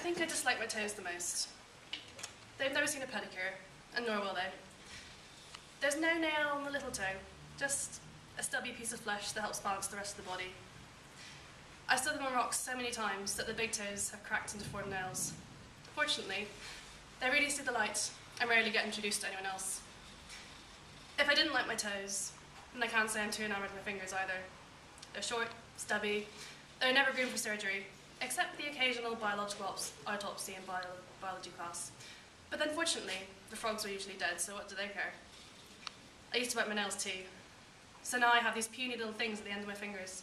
think I dislike my toes the most. They've never seen a pedicure, and nor will they. There's no nail on the little toe, just a stubby piece of flesh that helps balance the rest of the body. I've stood them on rocks so many times that the big toes have cracked into formed nails. Fortunately, they really see the light and rarely get introduced to anyone else. If I didn't like my toes, then I can't say I'm too enamoured of my fingers either. They're short, stubby, they're never groomed for surgery, except the occasional biological autopsy in biology class. But then fortunately, the frogs were usually dead, so what do they care? I used to bite my nails too. So now I have these puny little things at the end of my fingers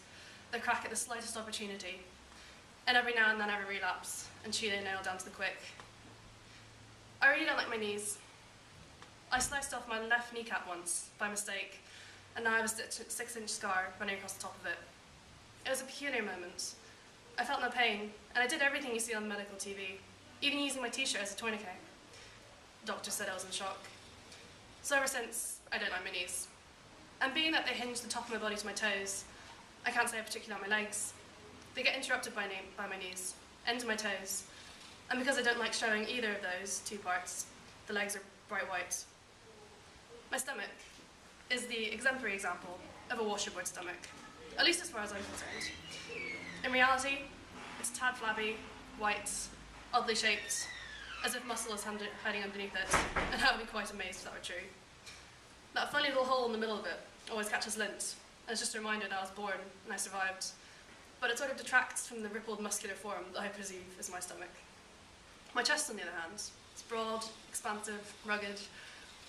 that crack at the slightest opportunity. And every now and then I relapse and chew their nail down to the quick. I really don't like my knees. I sliced off my left kneecap once, by mistake, and now I have a 6-inch scar running across the top of it. It was a peculiar moment. I felt no pain, and I did everything you see on medical TV, even using my t-shirt as a tourniquet. The doctor said I was in shock. So ever since, I don't like my knees. And being that they hinge the top of my body to my toes, I can't say particularly on my legs. They get interrupted by my knees, end to my toes. And because I don't like showing either of those two parts, the legs are bright white. My stomach is the exemplary example of a washerboard stomach, at least as far as I'm concerned. In reality, it's tad flabby, white, oddly shaped, as if muscle is hiding underneath it, and I would be quite amazed if that were true. That funny little hole in the middle of it always catches lint, and it's just a reminder that I was born and I survived. But it sort of detracts from the rippled muscular form that I perceive as my stomach. My chest, on the other hand, is broad, expansive, rugged,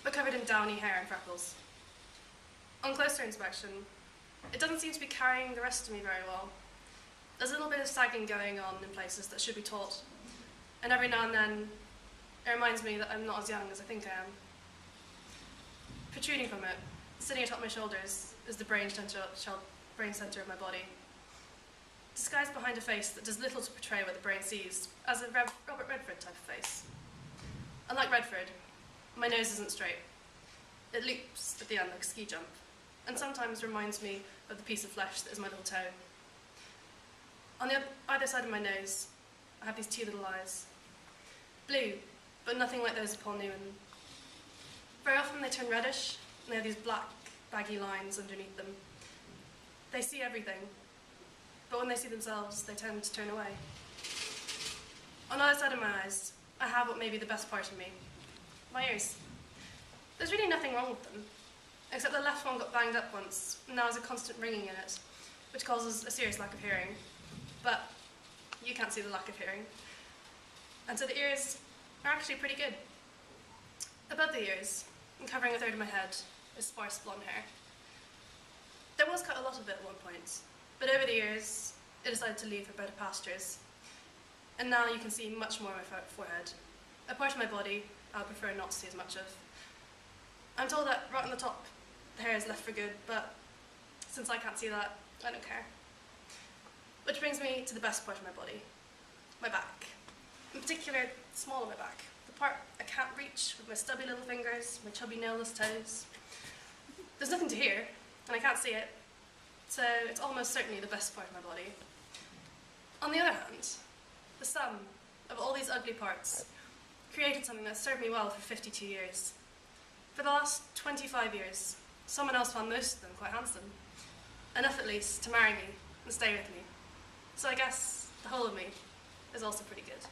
but covered in downy hair and freckles. On closer inspection, it doesn't seem to be carrying the rest of me very well. There's a little bit of sagging going on in places that should be taut, and every now and then it reminds me that I'm not as young as I think I am. Protruding from it, sitting atop my shoulders, is the brain centre of my body. Disguised behind a face that does little to portray what the brain sees, as a Robert Redford type of face. Unlike Redford, my nose isn't straight. It loops at the end like a ski jump, and sometimes reminds me of the piece of flesh that is my little toe. On either side of my nose, I have these two little eyes. Blue, but nothing like those of Paul Newman. Very often they turn reddish, and they have these black, baggy lines underneath them. They see everything, but when they see themselves, they tend to turn away. On either side of my eyes, I have what may be the best part of me, my ears. There's really nothing wrong with them, except the left one got banged up once, and now there's a constant ringing in it, which causes a serious lack of hearing. But you can't see the lack of hearing. And so the ears are actually pretty good. Above the ears, and covering a third of my head, is sparse blonde hair. There was quite a lot of it at one point, but over the years, it decided to leave for better pastures. And now you can see much more of my forehead, a part of my body I would prefer not to see as much of. I'm told that right on the top, the hair is left for good, but since I can't see that, I don't care. Which brings me to the best part of my body, my back. In particular, the small of my back, the part I can't reach with my stubby little fingers, my chubby nailless toes. There's nothing to hear, and I can't see it, so it's almost certainly the best part of my body. On the other hand, the sum of all these ugly parts created something that served me well for 52 years. For the last 25 years, someone else found most of them quite handsome, enough at least to marry me and stay with me. So I guess the whole of me is also pretty good.